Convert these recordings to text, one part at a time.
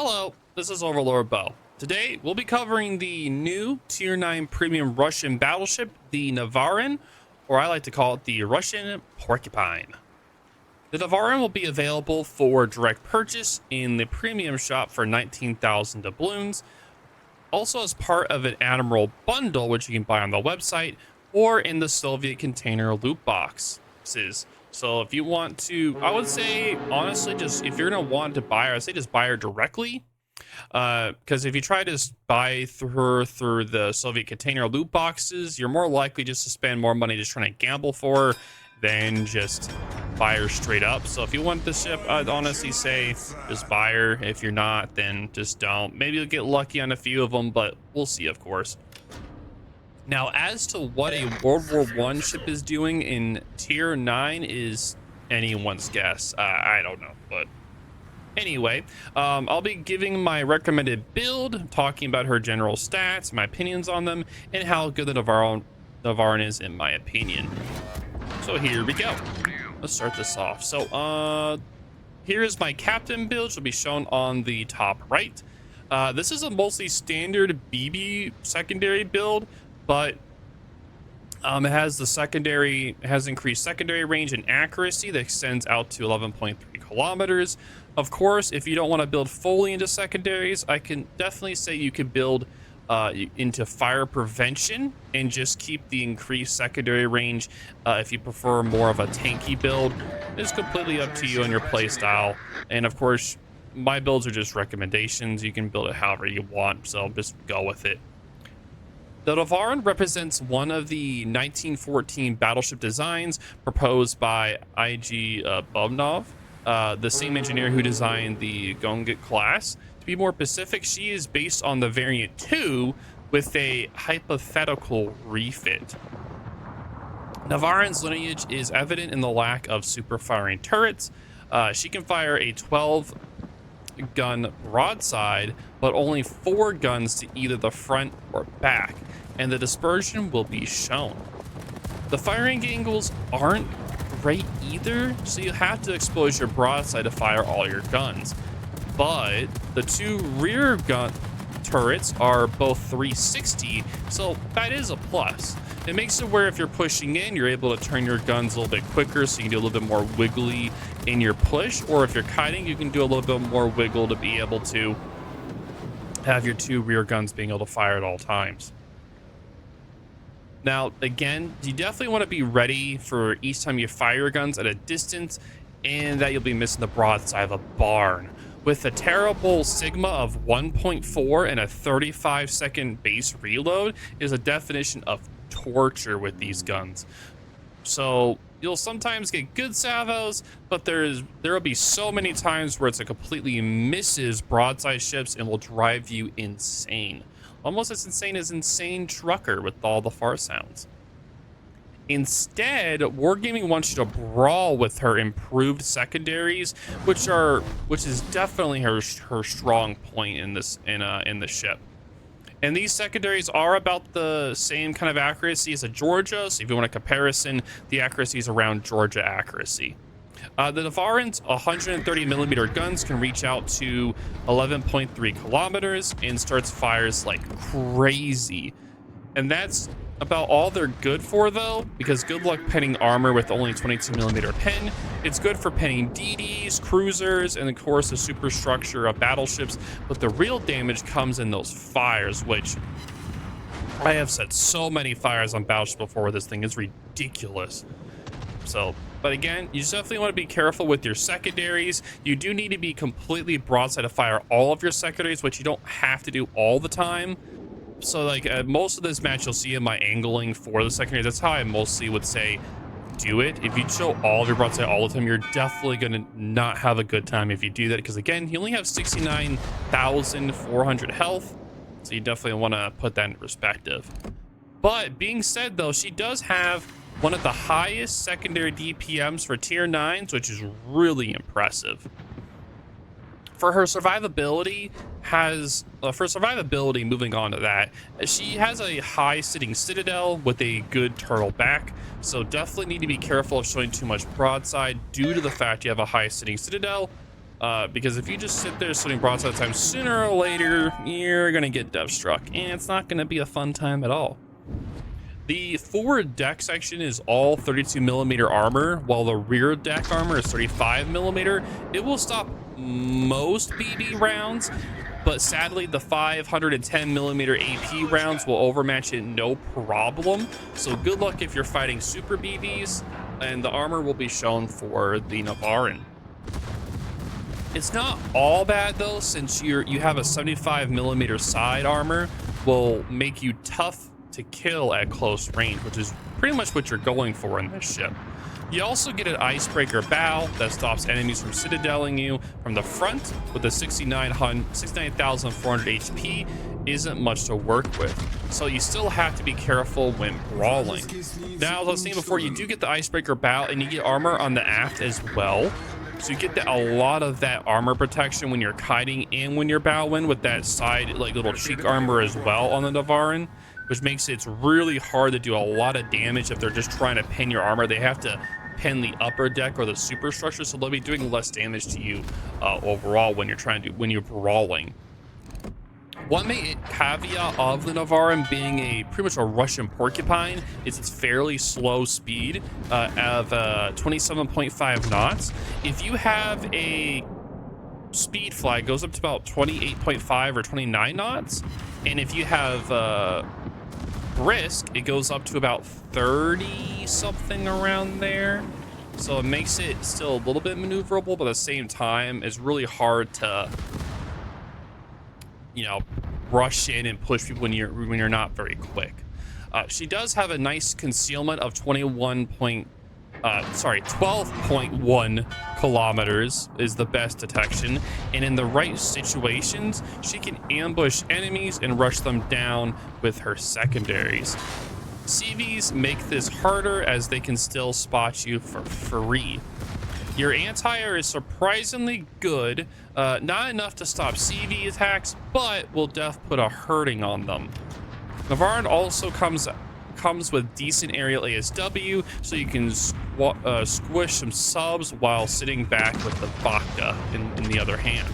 Hello, this is Overlord Bo. Today, we'll be covering the new Tier 9 premium Russian battleship, the Navarin, or I like to call it the Russian Porcupine. The Navarin will be available for direct purchase in the premium shop for 19,000 doubloons, also as part of an Admiral bundle, which you can buy on the website, or in the Soviet container loot boxes. So if you want to, I would say, honestly, just if you're going to want to buy her, I'd say just buy her directly. Because if you try to buy through the Soviet container loot boxes, you're more likely just to spend more money just trying to gamble for her than just buy her straight up. So if you want the ship, I'd honestly say just buy her. If you're not, then just don't. Maybe you'll get lucky on a few of them, but we'll see, of course. Now, as to what a World War I ship is doing in Tier 9 is anyone's guess. I don't know, but anyway, I'll be giving my recommended build, talking about her general stats, my opinions on them, and how good the Navarin is in my opinion. So here we go. Let's start this off. So here is my captain build, which will be shown on the top right. This is a mostly standard BB secondary build, but it has increased secondary range and accuracy that extends out to 11.3 kilometers. Of course, if you don't want to build fully into secondaries, I can definitely say you could build into fire prevention and just keep the increased secondary range if you prefer more of a tanky build. It's completely up to you and your play style. And of course, my builds are just recommendations. You can build it however you want, so just go with it. The Navarin represents one of the 1914 battleship designs proposed by I.G. Bubnov, the same engineer who designed the Gonget class. To be more specific, she is based on the variant 2 with a hypothetical refit. Navarin's lineage is evident in the lack of super firing turrets. She can fire a 12-gun broadside, but only 4 guns to either the front or back, and the dispersion will be shown. The firing angles aren't great either, so you have to expose your broadside to fire all your guns. But the 2 rear gun turrets are both 360, so that is a plus. It makes it where if you're pushing in, you're able to turn your guns a little bit quicker, so you can do a little bit more wiggly in your push, or if you're kiting, you can do a little bit more wiggle to be able to have your 2 rear guns being able to fire at all times. Now, again, you definitely want to be ready for each time you fire your guns at a distance, and that you'll be missing the broadside of a barn. With a terrible sigma of 1.4 and a 35-second base reload is a definition of torture with these guns. So you'll sometimes get good salvos, but there will be so many times where it's a completely misses broadside ships and will drive you insane. Almost as insane as Insane Trucker with all the far sounds. Instead, Wargaming wants you to brawl with her improved secondaries, which is definitely her strong point in this in the ship. And these secondaries are about the same kind of accuracy as a Georgia, so if you want a comparison, the accuracy is around Georgia accuracy. The Navarin's 130mm guns can reach out to 11.3 kilometers and starts fires like crazy. And that's about all they're good for, though, because good luck penning armor with only 22mm pen. It's good for penning DDs, cruisers, and of course the superstructure of battleships, but the real damage comes in those fires, which I have set so many fires on battleships before where this thing is ridiculous. So, but again, you just definitely want to be careful with your secondaries. You do need to be completely broadside to fire all of your secondaries, which you don't have to do all the time. So like most of this match, you'll see in my angling for the secondaries. That's how I mostly would say do it. If you show all of your broadside all the time, you're definitely going to not have a good time if you do that. Because again, you only have 69,400 health. So you definitely want to put that in perspective. But being said, though, she does have one of the highest secondary DPMs for tier 9s, which is really impressive. For her survivability, moving on to that, she has a high sitting citadel with a good turtle back, so definitely need to be careful of showing too much broadside due to the fact you have a high sitting citadel. Because if you just sit there sitting broadside time, sooner or later, you're going to get dev struck, and it's not going to be a fun time at all. The forward deck section is all 32mm armor, while the rear deck armor is 35mm. It will stop most BB rounds, but sadly the 510mm AP rounds will overmatch it no problem. So good luck if you're fighting super BBs, and the armor will be shown for the Navarin. It's not all bad though, since you have a 75mm side armor, will make you tough to kill at close range, which is pretty much what you're going for in this ship. You also get an icebreaker bow that stops enemies from citadeling you from the front with a 69,400 HP. Isn't much to work with, so you still have to be careful when brawling. Now, as I was saying before, you do get the icebreaker bow, and you get armor on the aft as well. So you get a lot of that armor protection when you're kiting and when you're bowing, with that side like little cheek armor as well on the Navarin, which makes it really hard to do a lot of damage if they're just trying to pin your armor. They have to pin the upper deck or the superstructure, so they'll be doing less damage to you overall when you're brawling. One main caveat of the Navarin being pretty much a Russian Porcupine is its fairly slow speed of 27.5 knots. If you have a speed flag, goes up to about 28.5 or 29 knots, and if you have brisk, it goes up to about 30 something around there. So it makes it still a little bit maneuverable, but at the same time, it's really hard to, you know, rush in and push people when you're not very quick. She does have a nice concealment of 12.1 kilometers is the best detection, and in the right situations she can ambush enemies and rush them down with her secondaries. CVs make this harder as they can still spot you for free. Your anti-air is surprisingly good, not enough to stop CV attacks, but will put a hurting on them. Navarin also comes with decent aerial ASW, so you can squish some subs while sitting back with the vodka in the other hand.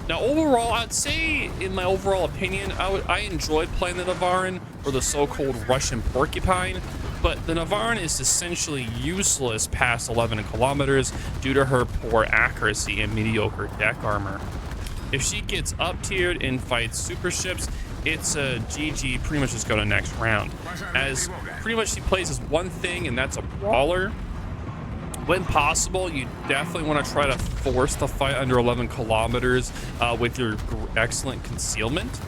Now overall, I'd say, in my overall opinion, I enjoyed playing the Navarin, or the so-called Russian Porcupine, but the Navarin is essentially useless past 11 kilometers due to her poor accuracy and mediocre deck armor. If she gets up-tiered and fights super ships, it's a GG, pretty much just go to next round, as pretty much she plays as one thing, and that's a brawler. When possible, you definitely want to try to force the fight under 11 kilometers with your excellent concealment.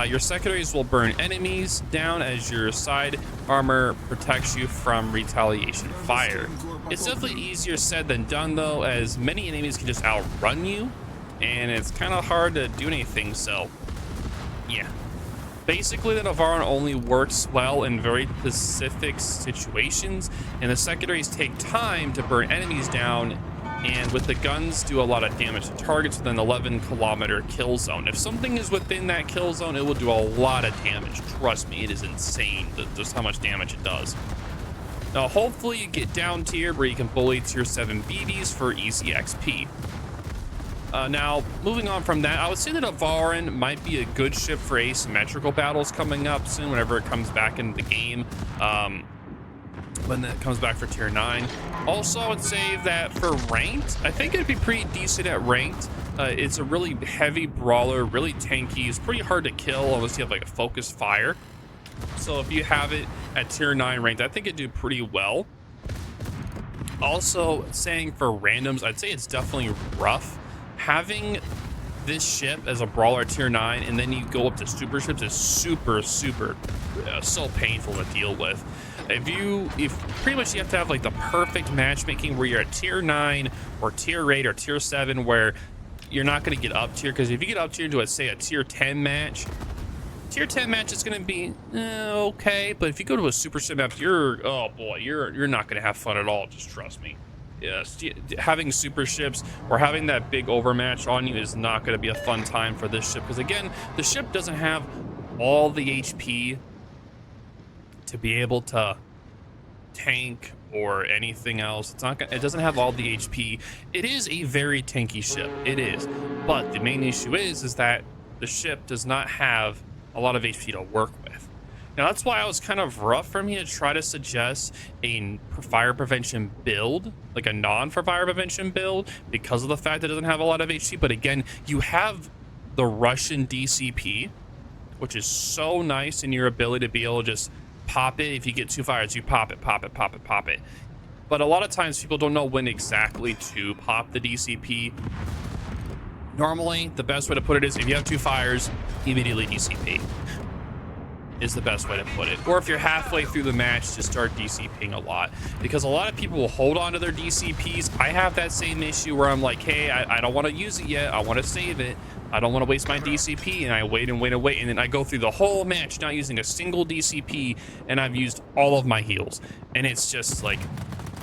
Your secondaries will burn enemies down as your side armor protects you from retaliation fire. It's definitely easier said than done though, as many enemies can just outrun you, and it's kind of hard to do anything, so yeah. Basically, the Navarin only works well in very specific situations, and the secondaries take time to burn enemies down, and with the guns do a lot of damage to targets within an 11-kilometer kill zone. If something is within that kill zone, it will do a lot of damage. Trust me, it is insane just how much damage it does. Now, hopefully you get down tier where you can bully tier 7 BBs for easy XP. Now, moving on from that, I would say that Navarin might be a good ship for asymmetrical battles coming up soon, whenever it comes back into the game, when it comes back for tier 9. Also, I would say that for ranked, I think it'd be pretty decent at ranked. It's a really heavy brawler, really tanky. It's pretty hard to kill unless you have like a focused fire. So if you have it at tier 9 ranked, I think it'd do pretty well. Also, saying for randoms, I'd say it's definitely rough. Having this ship as a brawler tier 9 and then you go up to super ships is super so painful to deal with. If pretty much you have to have like the perfect matchmaking where you're at tier 9 or tier 8 or tier 7 where you're not going to get up tier, because if you get up tier into say a tier 10 match is going to be okay, but if you go to a super ship map, you're not going to have fun at all, just trust me. Yes, having super ships or having that big overmatch on you is not going to be a fun time for this ship, because again, the ship doesn't have all the HP to be able to tank or anything else. It's not gonna, it doesn't have all the HP. It is a very tanky ship, it is, but the main issue is that the ship does not have a lot of HP to work with. Now that's why it was kind of rough for me to try to suggest a fire prevention build, like a non-fire prevention build, because of the fact that it doesn't have a lot of HP. But again, you have the Russian DCP, which is so nice in your ability to be able to just pop it. If you get 2 fires, you pop it, pop it, pop it, pop it. But a lot of times people don't know when exactly to pop the DCP. Normally, the best way to put it is if you have 2 fires, immediately DCP is the best way to put it. Or if you're halfway through the match, just start DCPing a lot, because a lot of people will hold on to their DCPs. I have that same issue where I'm like, hey, I don't want to use it yet. I want to save it. I don't want to waste my DCP, and I wait and wait and wait, and then I go through the whole match not using a single DCP, and I've used all of my heals. And it's just like,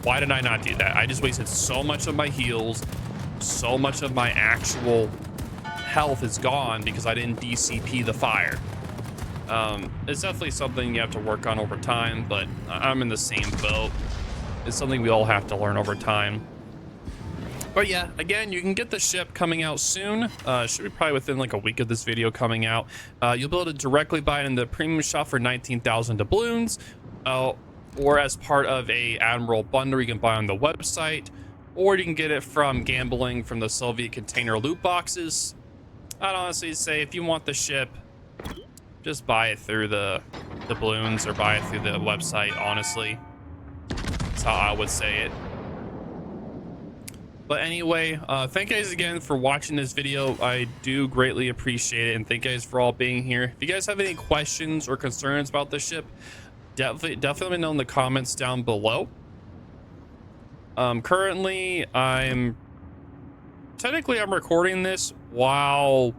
why did I not do that? I just wasted so much of my heals, so much of my actual health is gone because I didn't DCP the fire. It's definitely something you have to work on over time, but I'm in the same boat. It's something we all have to learn over time. But yeah, again, you can get the ship coming out soon. Should be probably within like a week of this video coming out. You'll be able to directly buy it in the premium shop for 19,000 doubloons, or as part of a Admiral bundle you can buy on the website, or you can get it from gambling from the Soviet container loot boxes. I'd honestly say if you want the ship, just buy it through the doubloons or buy it through the website, honestly. That's how I would say it. But anyway, thank you guys again for watching this video. I do greatly appreciate it, and thank you guys for all being here. If you guys have any questions or concerns about the ship, definitely let me know in the comments down below. Currently, I'm recording this while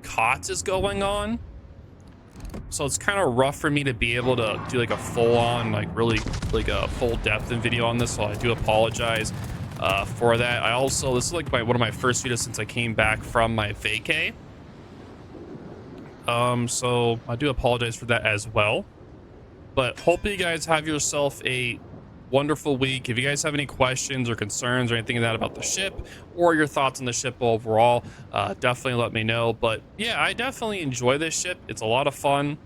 COTS is going on. So it's kind of rough for me to be able to do like a full-on, like really like a full depth in video on this, so I do apologize for that. I also, this is like one of my first videos since I came back from my vacay. So I do apologize for that as well. But hope you guys have yourself a wonderful week. If you guys have any questions or concerns or anything like that about the ship or your thoughts on the ship overall, definitely let me know. But yeah, I definitely enjoy this ship. It's a lot of fun.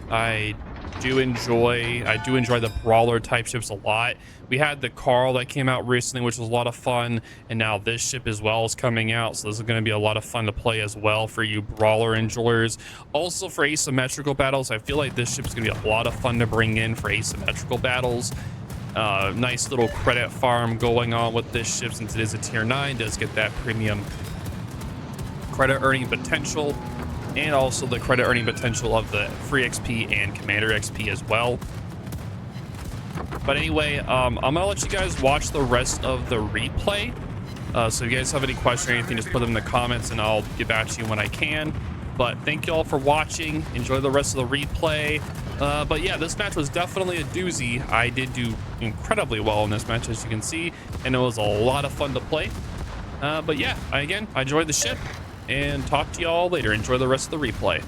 I do enjoy the brawler type ships a lot. We had the Carl that came out recently, which was a lot of fun, and now this ship as well is coming out, so this is going to be a lot of fun to play as well for you brawler enjoyers. Also for asymmetrical battles, I feel like this ship is going to be a lot of fun to bring in for asymmetrical battles. Nice little credit farm going on with this ship, since it is a tier 9, does get that premium credit earning potential, and also the credit earning potential of the free XP and commander XP as well. But anyway, I'm gonna let you guys watch the rest of the replay. So if you guys have any questions or anything, just put them in the comments and I'll get back to you when I can. But thank you all for watching. Enjoy the rest of the replay. But yeah, this match was definitely a doozy. I did do incredibly well in this match, as you can see, and it was a lot of fun to play. But yeah, I enjoyed the ship, and talk to y'all later. Enjoy the rest of the replay.